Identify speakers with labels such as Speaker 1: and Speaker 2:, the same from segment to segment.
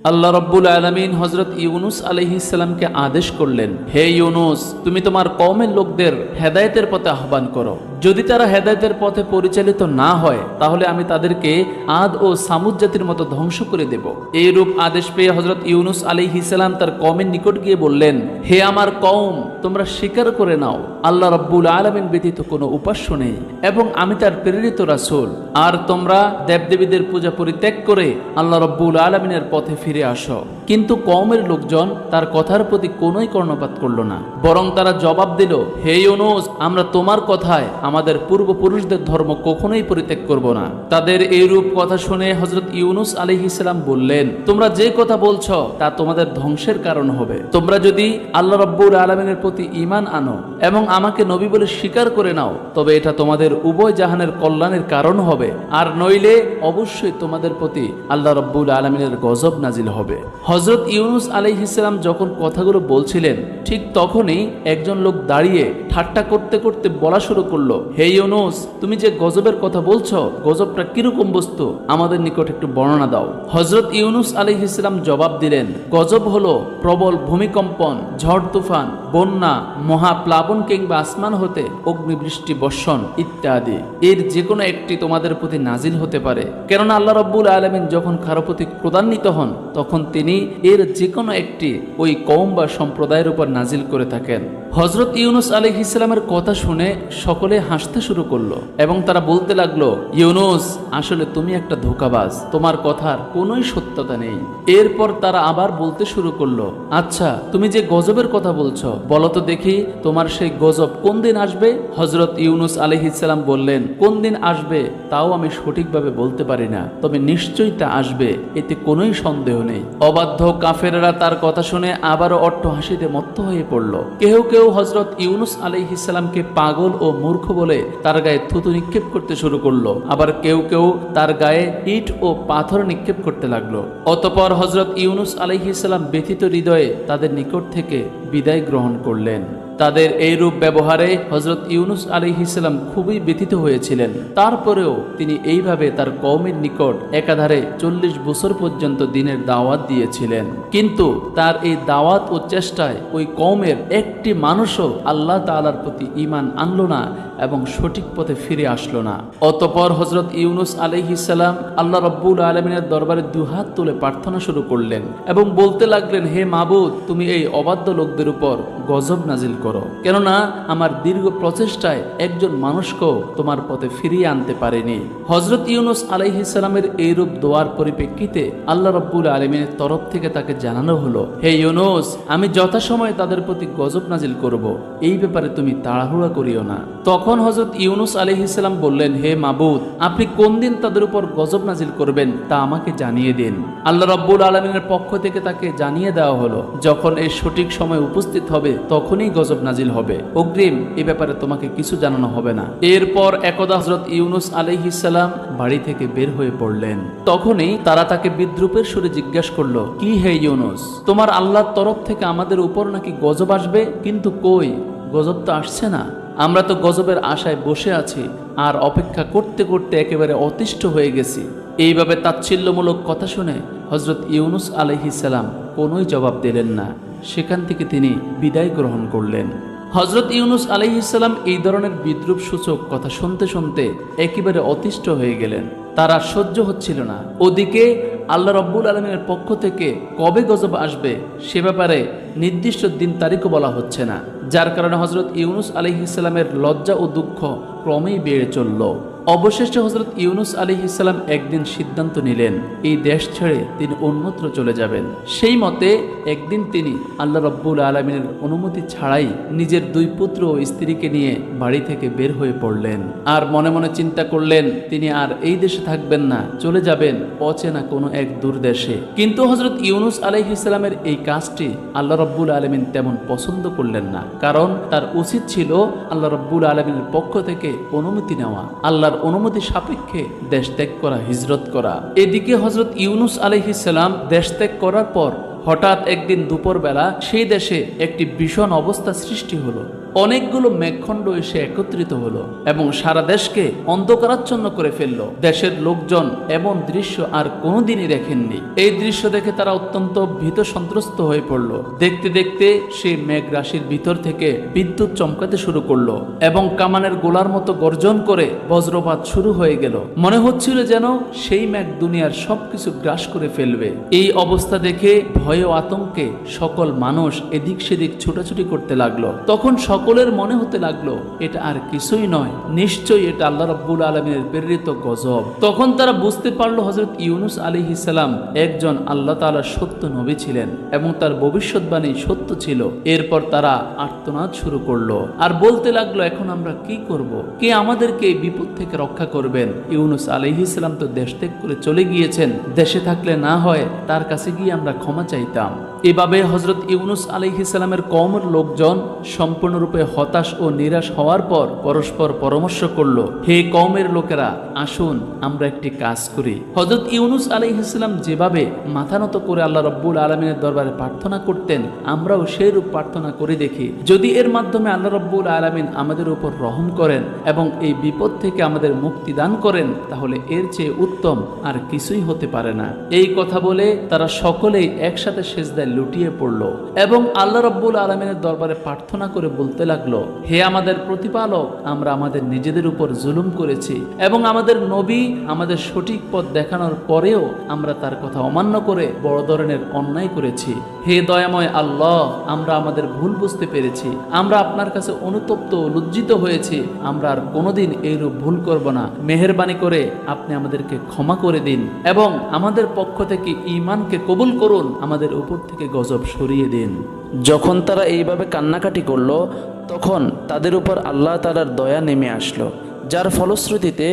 Speaker 1: আল্লাহ রাব্বুল আলামিন হযরত ইউনুস আলাইহিস সালামকে আদেশ করলেন, হে ইউনুস, তুমি তোমার কওমের লোকদের হেদায়েতের পথে আহ্বান করো। যদি তারা হেদায়েতের পথে পরিচালিত না হয় তাহলে আমি তাদেরকে আদ ও সামুদ জাতির মতো ধ্বংস করে দেব। এই রূপ আদেশ পেয়ে হযরত ইউনুস আলাইহিস সালাম তার কওমের নিকট গিয়ে বললেন, হে আমার কওম, তোমরা স্বীকার করে নাও আল্লাহ রাব্বুল আলামিন ব্যতীত কোনো উপাস্য নেই এবং আমি তার প্রেরিত রাসূল। আর তোমরা দেবদেবীদের পূজা পরিত্যাগ করে আল্লাহ রাব্বুল আলামিনের পথে ফিরে আসো। কিন্তু কওমের লোকজন তার কথার প্রতি কোনোই কর্ণপাত করল না, বরং তারা জবাব দিল, হে ইউনুস, আমরা তোমার কথায় আমাদের পূর্বপুরুষদের ধর্ম কখনোই পরিত্যাগ করব না। তাদের এই রূপ কথা শুনে হযরত ইউনুস আলাইহিস সালাম বললেন, তোমরা যে কথা বলছো তা তোমাদের ধ্বংসের কারণ হবে। তোমরা যদি আল্লাহ রাব্বুল আলামিনের প্রতি ঈমান আনো এবং আমাকে নবী বলে স্বীকার করে নাও তবে এটা তোমাদের উভয় জাহানের কল্যাণের কারণ হবে, আর নইলে অবশ্যই তোমাদের প্রতি আল্লাহ রাব্বুল আলামিনের গজব নাজিল হবে। হযরত ইউনুস আলাইহিস সালাম যখন কথাগুলো বলছিলেন ঠিক তখনই একজন লোক দাঁড়িয়ে ঠাট্টা করতে করতে বলা শুরু করলো, হে ইউনুস, তুমি যে গজবের কথা বলছো, গজবটা কিরকম বস্তু আমাদের নিকট একটু বর্ণনা দাও। হযরত ইউনুস আলাইহিস সালাম জবাব দিলেন, গজব হলো প্রবল ভূমিকম্পন, ঝড় তুফান, বন্যা, মহাপ্লাবন কিংবা আসমান হতে অগ্নিবৃষ্টি বর্ষণ ইত্যাদি। এর যে কোনো একটি তোমাদের প্রতি নাজিল হতে পারে, কেননা আল্লাহ রাব্বুল আলামিন যখন কারো প্রতি ক্রোধান্বিত হন তখন তিনি এর যে কোনো একটি ওই কওম বা সম্প্রদায়ের উপর নাজিল করে থাকেন। হযরত ইউনুস আলাইহিস সালামের কথা শুনে সকলে হাসতে শুরু করলো এবং তারা বলতে লাগলো, ইউনুস, আসলে তুমি একটা ধোঁকাবাজ, তোমার কথার কোনোই সত্যতা নেই। এরপর তারা আবার বলতে শুরু করলো, আচ্ছা, তুমি যে গজবের কথা বলছো বলো তো দেখি, তোমার সেই গজব কোন দিন আসবে? হযরত ইউনুস আলাইহিস সালাম বললেন, কোন দিন আসবে তাও আমি সঠিকভাবে বলতে পারি না, তবে নিশ্চয়ই তা আসবে, এতে কোনোই সন্দেহ নেই। অবাধ্য কাফেররা তার কথা শুনে আবারও অট্টহাসিতে মত্ত হয়ে পড়ল। কেউ কেউ হযরত ইউনুস আলাইহিস সালামকে পাগল ও মূর্খ বলে তার গায়ে থুতু নিক্ষেপ করতে শুরু করলো, আবার কেউ কেউ তার গায়ে ইট ও পাথর নিক্ষেপ করতে লাগলো। অতঃপর হযরত ইউনুস আলাইহিস সালাম ব্যথিত হৃদয়ে তাদের নিকট থেকে বিদায় গ্রহণ করলেন। তাদের এই রূপ ব্যবহারে হযরত ইউনুস আলাইহিস সালাম খুবই ব্যথিত হয়েছিলেন। তারপরেও তিনি এইভাবে তার কওমের নিকট একাধারে 40 বছর পর্যন্ত দ্বীনের দাওয়াত দিয়েছিলেন। কিন্তু তার এই দাওয়াত ও চেষ্টায় ওই কওমের একটি মানুষও আল্লাহ তাআলার প্রতি ঈমান আনলো না এবং সঠিক পথে ফিরে আসলো না। অতঃপর হযরত ইউনুস আলাইহিস সালাম আল্লাহ রাব্বুল আলামিনের দরবারে দুহাত তুলে প্রার্থনা শুরু করলেন এবং বলতে লাগলেন, হে মাবুদ, তুমি এই অবাধ্য লোকদের উপর গজব নাজিল করো, কেননা আমার দীর্ঘ প্রচেষ্টায় একজন মানুষকেও তোমার পথে ফিরিয়ে আনতে পারেনি। হযরত ইউনুস আলাইহিস সালামের এইরূপ দোয়ার পরিপ্রেক্ষিতে আল্লাহ রাব্বুল আলামিনের তরফ থেকে তাকে জানানো হলো, হে ইউনুস, আমি যথাসময়ে তাদের প্রতি গজব নাজিল করব, এই ব্যাপারে তুমি তাড়াহুড়া করিও না। তখন হযরত ইউনুস আলাইহিস সালাম বললেন, হে মাবুদ, আপনি কোন দিন তাদের উপর গজব নাজিল করবেন তা আমাকে জানিয়ে দিন। আল্লাহ রাব্বুল আলামিনের পক্ষ থেকে তাকে জানিয়ে দেওয়া হলো, যখন এই সঠিক সময় উপস্থিত হবে তখনই গজব নাজিল হবে, অগ্রিম এ ব্যাপারে তোমাকে কিছু জানানো হবে না। এরপর একদা হযরত ইউনুস আলাইহিস সালাম বাড়ি থেকে বের হয়ে পড়লেন। তখনই তারা তাকে বিদ্রূপের সুরে জিজ্ঞাসা করলো, কি হে ইউনুস, তোমার আল্লাহর তরফ থেকে আমাদের উপর নাকি গজব আসবে? কিন্তু কই, গজব তো আসছে না। আমরা তো গজবের আশায় বসে আছি আর অপেক্ষা করতে করতে একেবারে অতিষ্ঠ হয়ে গেছি। এইভাবে তাচ্ছিল্যমূলক কথা শুনে হযরত ইউনুস আলাইহিস সালাম কোনোই জবাব দিলেন না। সেখান থেকে তিনি বিদায় গ্রহণ করলেন। হযরত ইউনুস আলাইহিস সালাম এই ধরনের বিদ্রূপ সূচক কথা শুনতে শুনতে একেবারে অতিষ্ঠ হয়ে গেলেন। তার আর সহ্য হচ্ছিল না। ওদিকে আল্লাহ রাব্বুল আলামিনের পক্ষ থেকে কবে গজব আসবে সে ব্যাপারে নির্দিষ্ট দিন তারিখও বলা হচ্ছে না, যার কারণে হযরত ইউনুস আলাইহিস সালামের লজ্জা ও দুঃখ ক্রমেই বেড়ে চলল। অবশেষে হযরত ইউনুস আলাইহিস সালাম একদিন সিদ্ধান্ত নিলেন এই দেশ ছেড়ে তিনি অন্যত্র চলে যাবেন। সেই মতে একদিন তিনি আল্লাহ রাব্বুল আলামিনের অনুমতি ছাড়াই নিজের 2 পুত্র ও স্ত্রীকে নিয়ে বাড়ি থেকে বের হয়ে পড়লেন। আর মনে মনে চিন্তা করলেন তিনি আর এই দেশে থাকবেন না, চলে যাবেন অচেনা কোনো এক দূর দেশে। কিন্তু হযরত ইউনুস আলাইহিস সালামের এই কাজটি আল্লাহ রাব্বুল আলামিন তেমন পছন্দ করলেন না, কারণ তার উচিত ছিল আল্লাহ রাব্বুল আলামিনের পক্ষ থেকে অনুমতি নেওয়া, আল্লাহর অনুমতি সাপেক্ষে দেশ ত্যাগ করা, হিজরত করা। এদিকে হযরত ইউনুস আলাইহিস সালাম দেশ ত্যাগ করার পর হঠাৎ একদিন দুপুরবেলা সেই দেশে একটি ভীষণ অবস্থা সৃষ্টি হলো। অনেকগুলো মেঘখণ্ড এসে একত্রিত হলো এবং সারা দেশকে অন্ধকারাচ্ছন্ন করে ফেললো। দেশের লোকজন এমন দৃশ্য আর কোনোদিনই দেখেননি। এই দৃশ্য দেখে তারা অত্যন্ত ভীত সন্ত্রস্ত হয়ে পড়ল। দেখতে দেখতে সেই মেঘ রাশির ভিতর থেকে বিদ্যুৎ চমকাতে শুরু করলো এবং কামানের গোলার মতো গর্জন করে বজ্রপাত শুরু হয়ে গেল। মনে হচ্ছিল যেন সেই মেঘ দুনিয়ার সবকিছু গ্রাস করে ফেলবে। এই অবস্থা দেখে ভয় ও আতঙ্কে সকল মানুষ এদিক সেদিক ছোটাছুটি করতে লাগলো। তখন সকলের মনে হতে লাগলো এটা আর কিছুই নয়, নিশ্চয়ই এটা আল্লাহ রাব্বুল আলামিনের প্রেরিত গজব। তখন তারা বুঝতে পারলো হযরত ইউনূস আলাইহিস সালাম একজন আল্লাহ তাআলার সত্য নবী ছিলেন এবং তার ভবিষ্যৎবাণী সত্য ছিল। এরপর তারা আর্তনাদ শুরু করলো আর বলতে লাগলো, এখন আমরা কি করব? কে আমাদেরকে এই বিপদ থেকে রক্ষা করবেন? ইউনূস আলাইহিস সালাম তো দেশ ত্যাগ করে চলে গিয়েছেন, দেশে থাকলে না হয় তার কাছে গিয়ে আমরা ক্ষমা চাইতাম। এভাবে হযরত ইউনূস আলাইহিস সালামের কওমের লোকজন সম্পূর্ণরূপে হতাশ ও নিরাশ হওয়ার পর পরস্পর পরামর্শ করলো, হে কওমের লোকেরা, আসুন আমরা একটি কাজ করি। হযরত ইউনূস আলাইহিস সালাম যেভাবে মাথা নত করে আল্লাহ রাব্বুল আলামিনের দরবারে প্রার্থনা করতেন, আমরাও সেই রূপ প্রার্থনা করে দেখি। যদি এর মাধ্যমে আল্লাহ রাব্বুল আলামিন আমাদের উপর রহম করেন এবং এই বিপদ থেকে আমাদের মুক্তি দান করেন, তাহলে এর চেয়ে উত্তম আর কিছুই হতে পারে না। এই কথা বলে তারা সকলেই একসাথে সিজদায় লুটিয়ে পড়ল এবং আল্লাহ রাব্বুল আলামিনের দরবারে প্রার্থনা করে বলতে লাগলো, হে আমাদের প্রতিপালক, আমরা আমাদের নিজেদের উপর জুলুম করেছি এবং আমাদের নবী আমাদের সঠিক পথ দেখানোর পরেও আমরা তার কথা অমান্য করে বড় ধরনের অন্যায় করেছি। হে দয়াময় আল্লাহ, আমরা আমাদের ভুল বুঝতে পেরেছি, আমরা আপনার কাছে অনুতপ্ত ও লজ্জিত হয়েছি, আমরা আর কোনোদিন এইরূপ ভুল করব না। মেহেরবানি করে আপনি আমাদেরকে ক্ষমা করে দিন এবং আমাদের পক্ষ থেকে ঈমানকে কবুল করুন, আমাদের উপর থেকে গজব সরিয়ে দিন। যখন তারা এইভাবে কান্নাকাটি করলো, তখন তাদের উপর আল্লাহ তাআলার দয়া নেমে আসলো, যার ফলশ্রুতিতে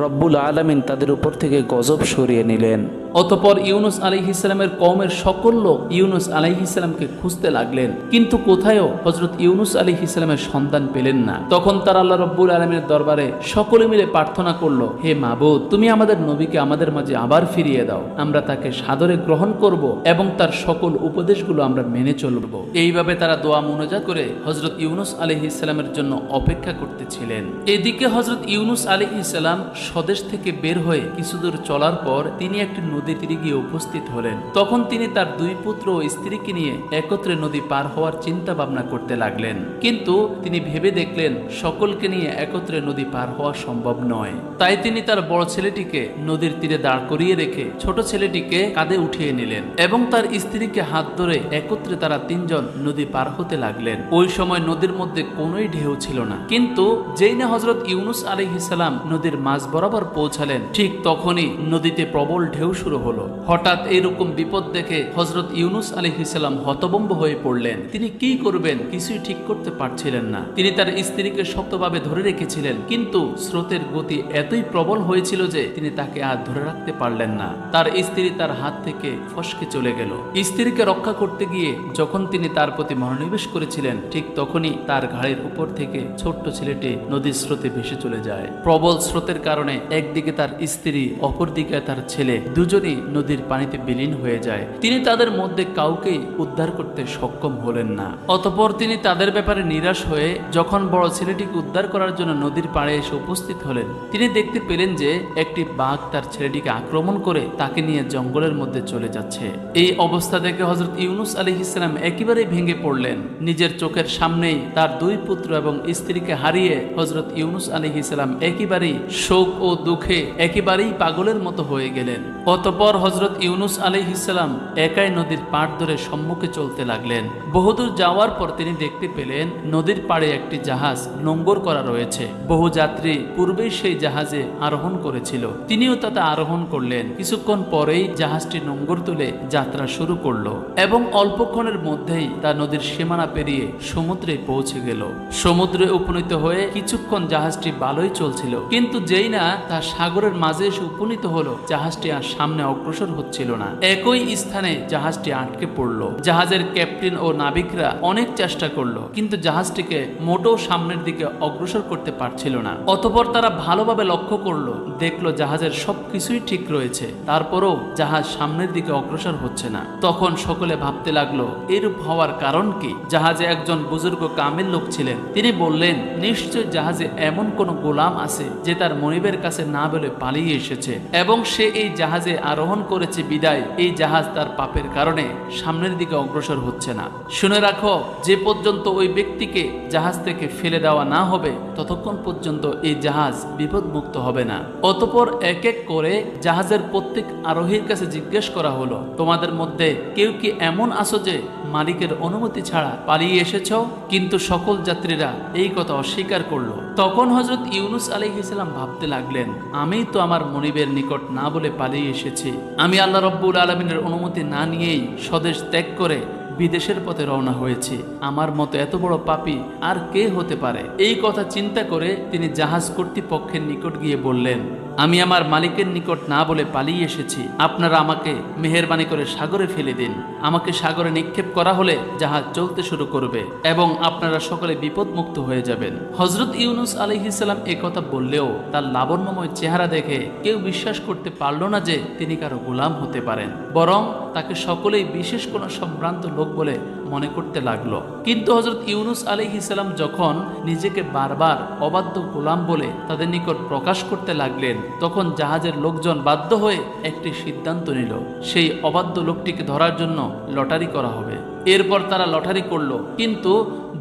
Speaker 1: রব্বুল আলামিন তাদের উপর থেকে গজব সরিয়ে নিলেন। অতঃপর ইউনূস আলাইহিস সালামের কওমের সকল লোক ইউনূস আলাইহিস সালামকে খুঁজতে লাগলেন, কিন্তু কোথায়ও হযরত ইউনূস আলাইহিস সালামের সন্ধান পেলেন না। তখন তারা আল্লাহ রাব্বুল আলামিনের দরবারে সকলে মিলে প্রার্থনা করলো, হে মাবুদ, তুমি আমাদের নবীকে আমাদের মাঝে আবার ফিরিয়ে দাও, আমরা তাকে সাদরে গ্রহণ করব এবং তার সকল উপদেশগুলো আমরা মেনে চলব। এইভাবে তারা দোয়া মুনাজাত করে হযরত ইউনূস আলাইহিস সালামের জন্য অপেক্ষা করতেছিলেন। এদিকে হযরত ইউনূস আলাইহিস সালাম স্বদেশ থেকে বের হয়ে কিছু দূর চলার পর তিনি একটি নদীর তীরে গিয়ে উপস্থিত হলেন। তখন তিনি তার দুই পুত্র ও স্ত্রীকে নিয়ে একত্রে নদী পার হওয়ার চিন্তা ভাবনা করতে লাগলেন, কিন্তু তিনি ভেবে দেখলেন সকলকে নিয়ে একত্রে নদী পার হওয়া সম্ভব নয়। তাই তিনি তার বড় ছেলেটিকে নদীর তীরে দাঁড় করিয়ে রেখে ছোট ছেলেটিকে কাঁধে উঠিয়ে নিলেন এবং তার স্ত্রীকে হাত ধরে একত্রে তারা তিনজন নদী পার হতে লাগলেন। ওই সময় নদীর মধ্যে কোনোই ঢেউ ছিল না, কিন্তু যেই না হযরত ইউনূস আলাইহিস সালাম নদীর মাঝ বরাবর পৌঁছালেন, ঠিক তখনই নদীতে প্রবল ঢেউ শুরু হলো। হঠাৎ এরকম বিপদ দেখে হযরত ইউনূস আলাইহিস সালাম হতভম্ব হয়ে পড়লেন। তিনি কি করবেন কিছুই ঠিক করতে পারছিলেন না। তিনি তার স্ত্রীকে শক্তভাবে ধরে রেখেছিলেন, কিন্তু স্রোতের গতি এতই প্রবল হয়েছিল যে তিনি তাকে আর ধরে রাখতে পারলেন না। তার স্ত্রী তার হাত থেকে ফসকে চলে গেল। স্ত্রীকে রক্ষা করতে গিয়ে যখন তিনি তার প্রতি মনোনিবেশ করেছিলেন, ঠিক তখনই তার ঘাড়ের উপর থেকে ছোট্ট ছেলেটি নদীর স্রোতে ভেসে চলে যায়। প্রবল স্রোতের কারণে একদিকে তার স্ত্রী, অপরদিকে তার ছেলে, দুজনই নদীর পানিতে বিলীন হয়ে যায়। তিনি তাদের মধ্যে কাউকেই উদ্ধার করতে সক্ষম হলেন না। অতঃপর তিনি তাদের ব্যাপারে নিরাশ হয়ে যখন বড় ছেলেটিকে উদ্ধার করার জন্য নদীর পাড়ে এসে উপস্থিত হলেন, তিনি দেখতে পেলেন যে একটি বাঘ তার ছেলেটিকে আক্রমণ করে তাকে নিয়ে জঙ্গলের মধ্যে চলে যাচ্ছে। এই অবস্থা দেখে হযরত ইউনূস আলাইহিস সালাম একেবারেই ভেঙে পড়লেন। নিজের চোখের সামনেই তার দুই পুত্র এবং স্ত্রীকে হারিয়ে হযরত ইউনূস আলাইহিস সালাম একেবারেই শোক ও দুঃখে একেবারেই পাগলের মতো হয়ে গেলেন। অতঃপর হযরত ইউনূস আলাইহিস সালাম একাই নদীর পাড় ধরে সম্মুখে চলতে লাগলেন। বহুদূর যাওয়ার পর তিনি দেখতে পেলেন নদীর পাড়ে একটি জাহাজ নোঙ্গর করা রয়েছে। বহু যাত্রী পূর্বেই সেই জাহাজে আরোহণ করেছিল, তিনিও তাতে আরোহণ করলেন। কিছুক্ষণ পরেই জাহাজটি নোঙ্গর তুলে যাত্রা শুরু করলো এবং অল্পক্ষণের মধ্যেই তা নদীর সীমানা পেরিয়ে সমুদ্রে পৌঁছে গেল। সমুদ্রে উপনীত হয়ে কিছুক্ষণ জাহাজটি ভালোই চলছিল, কিন্তু যেই না তা সাগরের মাঝে এসে উপনীত হলো, জাহাজটি আর সামনে সামনে অগ্রসর হচ্ছিল না। একই স্থানে জাহাজটি আটকে পড়ল। জাহাজের ক্যাপ্টেন ও নাবিকরা অনেক চেষ্টা করলো, কিন্তু জাহাজটিকে মোটেও সামনের দিকে অগ্রসর করতে পারছিল না। অতঃপর তারা ভালোভাবে লক্ষ্য করলো, দেখলো জাহাজের সবকিছুই ঠিক রয়েছে, তারপরও জাহাজ সামনের দিকে অগ্রসর হচ্ছে না। তখন সকলে ভাবতে লাগলো এরূপ হওয়ার কারণ কি। জাহাজে একজন বুজুর্গ কামেল লোক ছিলেন। তিনি বললেন, নিশ্চয় জাহাজে এমন কোন গোলাম আছে যে তার মনিবের কাছে না বলে পালিয়ে এসেছে এবং সে এই জাহাজে আরোহণ করেছে বিদায় এই জাহাজ তার পাপের কারণে সামনের দিকে অগ্রসর হচ্ছে না। শুনে রাখো, যে পর্যন্ত ওই ব্যক্তিকে জাহাজ থেকে ফেলে দেওয়া না হবে ততক্ষণ পর্যন্ত এই জাহাজ বিপদমুক্ত হবে না। অতঃপর এক এক করে জাহাজের প্রত্যেক আরোহীর কাছে জিজ্ঞেস করা হলো, তোমাদের মধ্যে কেউ কি এমন আছো যে মালিকের অনুমতি ছাড়া পালিয়ে এসেছ? কিন্তু সকল যাত্রীরা এই কথা অস্বীকার করলো। তখন হযরত ইউনুস আলাইহিস সালাম ভাবতে লাগলেন, আমি তো আমার মনিবের নিকট না বলে পালিয়ে এসেছি। আমি আল্লাহ রাব্বুল আলামিনের অনুমতি না নিয়েই স্বদেশ ত্যাগ করে বিদেশের পথে রওনা হয়েছি। আমার মতো এত বড় পাপী আর কে হতে পারে? এই কথা চিন্তা করে তিনি জাহাজ কর্তৃপক্ষের নিকট গিয়ে বললেন, আমি আমার মালিকের নিকট না বলে পালিয়ে এসেছি। আপনারা আমাকে মেহেরবানি করে সাগরে ফেলে দিন। আমাকে সাগরে নিক্ষেপ করা হলে জাহাজ চলতে শুরু করবে এবং আপনারা সকলে বিপদমুক্ত হয়ে যাবেন। হযরত ইউনুস আলাইহিস সালাম এই কথা বললেও তার লাবণ্যময় চেহারা দেখে কেউ বিশ্বাস করতে পারল না যে তিনি কারো গোলাম হতে পারেন, বরং তাকে সকলেই বিশেষ কোনো সম্ভ্রান্ত লোক বলে মনে করতে লাগলো। কিন্তু হযরত ইউনুস আলাইহিস সালাম যখন নিজেকে বারবার অবাধ্য গোলাম বলে তাদের নিকট প্রকাশ করতে লাগলেন, তখন জাহাজের লোকজন বাধ্য হয়ে একটি সিদ্ধান্ত নিল, সেই অবাধ্য লোকটিকে ধরার জন্য লটারি করা হবে। এরপর তারা লটারি করলো, কিন্তু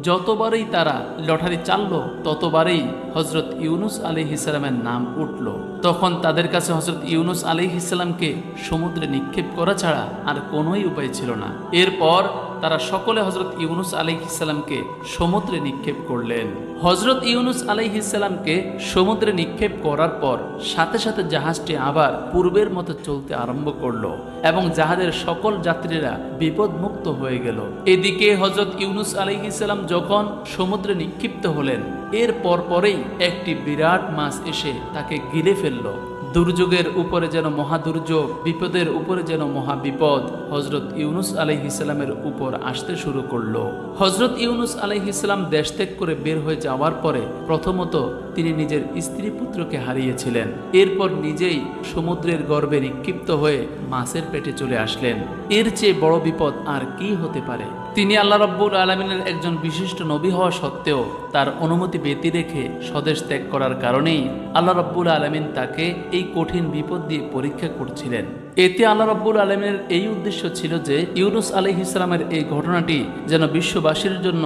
Speaker 1: যতবারই তারা লটারি চাললো ততবারই হযরত ইউনুস আলাইহিস সালামের নাম উঠল। তখন তাদের কাছে হযরত ইউনুস আলাইহিস সালামকে সমুদ্রে নিক্ষেপ করা ছাড়া আর কোনোই উপায় ছিল না। এরপর তারা সকলে হযরত ইউনুস আলাইহিস সালামকে সমুদ্রে নিক্ষেপ করলেন। হযরত ইউনুস আলাইহিস সালামকে সমুদ্রে নিক্ষেপ করার পর সাথে সাথে জাহাজটি আবার পূর্বের মতো চলতে আরম্ভ করলো এবং জাহাজের সকল যাত্রীরা বিপদমুক্ত হয়ে গেল। এদিকে হযরত ইউনুস আলাইহিস সালাম যখন সমুদ্রে নিক্ষিপ্ত হলেন, এর পরেই একটি বিরাট মাছ এসে তাকে গিলে ফেলল। দুর্যোগের উপরে যেন মহাদুর্যোগ, বিপদের উপরে যেন মহাবিপদ হযরত ইউনুস আলাইহিস সালামের উপর আসতে শুরু করলো। হযরত ইউনুস আলাইহিস সালাম দেশ ত্যাগ করে বের হয়ে যাওয়ার পরে প্রথমত তিনি নিজের স্ত্রী পুত্রকে হারিয়েছিলেন। এরপর নিজেই সমুদ্রের গর্ভে নিক্ষিপ্ত হয়ে মাছের পেটে চলে আসলেন। এর চেয়ে বড় বিপদ আর কি হতে পারে? তিনি আল্লাহ রাব্বুল আলামিনের একজন বিশিষ্ট নবী হওয়া সত্ত্বেও তার অনুমতি ব্যতি রেখে স্বদেশ ত্যাগ করার কারণেই আল্লাহ রাব্বুল আলামিন তাকে এই কঠিন বিপদ দিয়ে পরীক্ষা করছিলেন। এতে আল্লাহ রাব্বুল আলামিনের এই উদ্দেশ্য ছিল যে ইউনুস আলাইহিস সালামের এই ঘটনাটি যেন বিশ্ববাসীর জন্য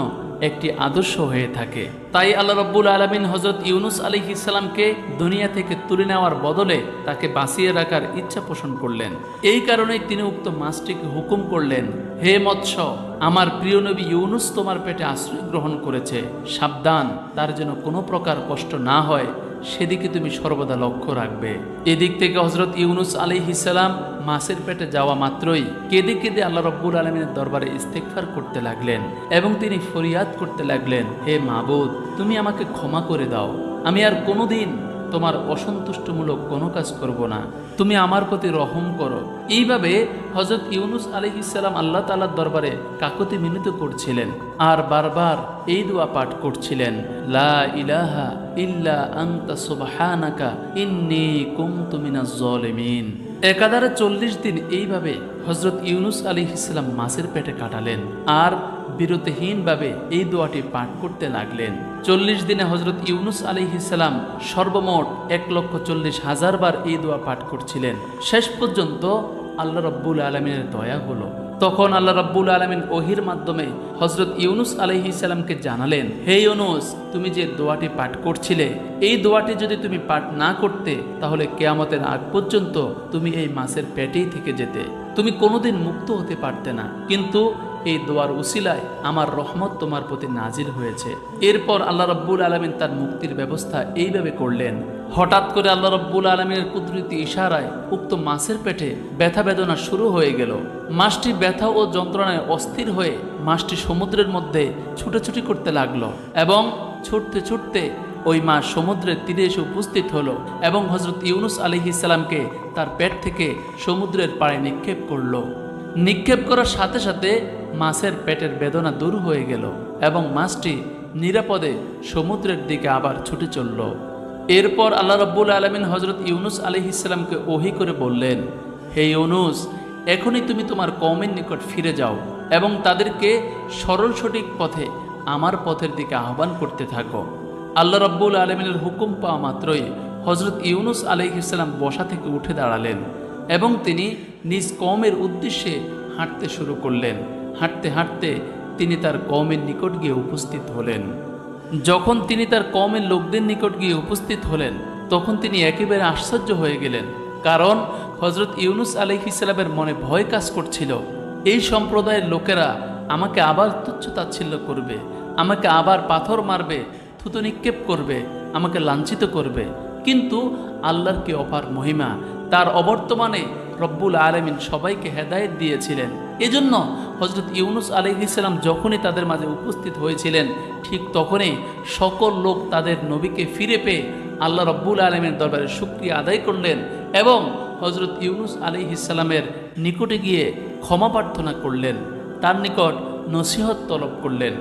Speaker 1: একটি আদর্শ হয়ে থাকে। তাই আল্লাহ রাব্বুল আলামিন হযরত ইউনুস আলাইহিস সালামকে দুনিয়া থেকে তুলে নেওয়ার বদলে তাকে বাঁচিয়ে রাখার ইচ্ছা পোষণ করলেন। এই কারণেই তিনি উক্ত মাছটিকে হুকুম করলেন, হে মৎস্য, আমার প্রিয় নবী ইউনুস তোমার পেটে আশ্রয় গ্রহণ করেছে, সাবধান, তার যেন কোনো প্রকার কষ্ট না হয় সেদিকে তুমি সর্বদা লক্ষ্য রাখবে। এদিক থেকে হযরত ইউনুস আলাইহিস সালাম মাছের পেটে যাওয়া মাত্রই কেঁদে কেঁদে আল্লাহ রাব্বুল আলামিনের দরবারে ইস্তেগফার করতে লাগলেন এবং তিনি ফরিয়াদ করতে লাগলেন, হে মাবুদ, তুমি আমাকে ক্ষমা করে দাও, আমি আর কোনোদিন তোমার অসন্তুষ্টমূলক কোনো কাজ করব না, তুমি আমার প্রতি রহম করো। এইভাবে হযরত ইউনুস আলাইহিস সালাম আল্লাহ তাআলার দরবারে কাকুতি মিনতি করছিলেন আর বারবার এই দোয়া পাঠ করছিলেন, লা ইলাহা ইল্লা আনতা সুবহানাকা ইন্নী কুনতু মিনাজ জালিমিন। একাধারে 40 দিন এইভাবে হযরত ইউনুস আলাইহিস সালাম মাছের পেটে কাটালেন আর বিরতিহীনভাবে এই দোয়াটি পাঠ করতে লাগলেন। 40 দিনে হযরত ইউনুস আলাইহিস সালাম সর্বমোট 1,40,000 বার এই দোয়া পাঠ করছিলেন। শেষ পর্যন্ত আল্লাহ রাব্বুল আলামিনের দয়া হলো। তখন আল্লাহ রাব্বুল আলামিন ওহির মাধ্যমে হযরত ইউনুস আলাইহিস সালামকে জানালেন, হে ইউনুস, তুমি যে দোয়াটি পাঠ করছিলে, এই দোয়াটি যদি তুমি পাঠ না করতে তাহলে কিয়ামতের আগ পর্যন্ত তুমি এই মাছের পেটেই থেকে যেতে, তুমি কোনোদিন মুক্ত হতে পারতে না। কিন্তু এই দোয়ার উসিলায় আমার রহমত তোমার প্রতি নাজিল হয়েছে। এরপর আল্লাহ রাব্বুল আলামিন তার মুক্তির ব্যবস্থা এইভাবে করলেন। হঠাৎ করে আল্লাহ রাব্বুল আলামিনের কুদরতি ইশারায় উক্ত মাছের পেটে ব্যথা বেদনা শুরু হয়ে গেল। মাছটি ব্যথা ও যন্ত্রণায় অস্থির হয়ে মাছটি সমুদ্রের মধ্যে ছুটোছুটি করতে লাগলো এবং ছুটতে ছুটতে ওই মাছ সমুদ্রের তীরে এসে উপস্থিত হলো এবং হজরত ইউনুস আলাইহিস সালামকে তার পেট থেকে সমুদ্রের পাড়ে নিক্ষেপ করলো। নিক্ষেপ করার সাথে সাথে মাছের পেটের বেদনা দূর হয়ে গেল এবং মাছটি নিরাপদে সমুদ্রের দিকে আবার ছুটে চলল। এরপর আল্লাহ রাব্বুল আলামিন হজরত ইউনুস আলাইহিস সালামকে ওহী করে বললেন, হে ইউনুস, এখনই তুমি তোমার কওমের নিকট ফিরে যাও এবং তাদেরকে সরল সঠিক পথে আমার পথের দিকে আহ্বান করতে থাকো। আল্লাহ রাব্বুল আলামিনের হুকুম পাওয়া মাত্রই হজরত ইউনুস আলাইহিস সালাম বসা থেকে উঠে দাঁড়ালেন এবং তিনি নিজ কওমের উদ্দেশ্যে হাঁটতে শুরু করলেন। হাঁটতে হাঁটতে তিনি তার কওমের নিকট গিয়ে উপস্থিত হলেন। যখন তিনি তার কওমের লোকদের নিকট গিয়ে উপস্থিত হলেন তখন তিনি একেবারে আশ্চর্য হয়ে গেলেন, কারণ হজরত ইউনুস আলাইহিস সালামের মনে ভয় কাজ করছিল। এই সম্প্রদায়ের লোকেরা আমাকে আবার তুচ্ছ-তাচ্ছিল্য করবে, আমাকে আবার পাথর মারবে, থুতু নিক্ষেপ করবে, আমাকে লাঞ্ছিত করবে। কিন্তু আল্লাহর কি অপার মহিমা, তার অবর্তমানে রব্বুল আলামিন সবাইকে হেদায়েত দিয়েছিলেন। এজন্য হজরত ইউনুস আলাইহিস সালাম যখনই তাদের মাঝে উপস্থিত হয়েছিলেন ঠিক তখনই সকল লোক তাদের নবীকে ফিরে পেয়ে আল্লাহ রব্বুল আলামিনের দরবারে শুকরিয়া আদায় করলেন এবং হজরত ইউনুস আলাইহিস সালামের নিকটে গিয়ে ক্ষমা প্রার্থনা করলেন, তার নিকট নসিহত তলব করলেন।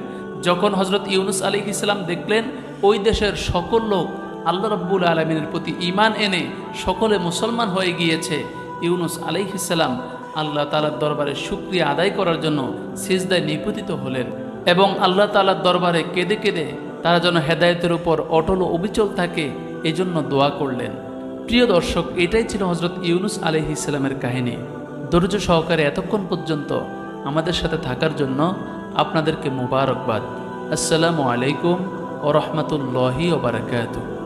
Speaker 1: যখন হজরত ইউনুস আলাইহিস সালাম দেখলেন ওই দেশের সকল লোক আল্লাহ রাব্বুল আলামিনের প্রতি ঈমান এনে সকলে মুসলমান হয়ে গিয়েছে, ইউনুস আলাইহিস সালাম আল্লাহ তাআলার দরবারে শুকরিয়া আদায় করার জন্য সিজদায় নিপতিত হলেন এবং আল্লাহ তাআলার দরবারে কেঁদে কেঁদে তারা যেন হেদায়েতের উপর অটল ও অবিচল থাকে এজন্য দোয়া করলেন। প্রিয় দর্শক, এটাই ছিল হজরত ইউনুস আলাইহিস সালামের কাহিনী। ধৈর্য সহকারে এতক্ষণ পর্যন্ত আমাদের সাথে থাকার জন্য আপনাদেরকে মোবারকবাদ। আসসালামু আলাইকুম ওয়া রাহমাতুল্লাহি ওয়া বারাকাতুহু।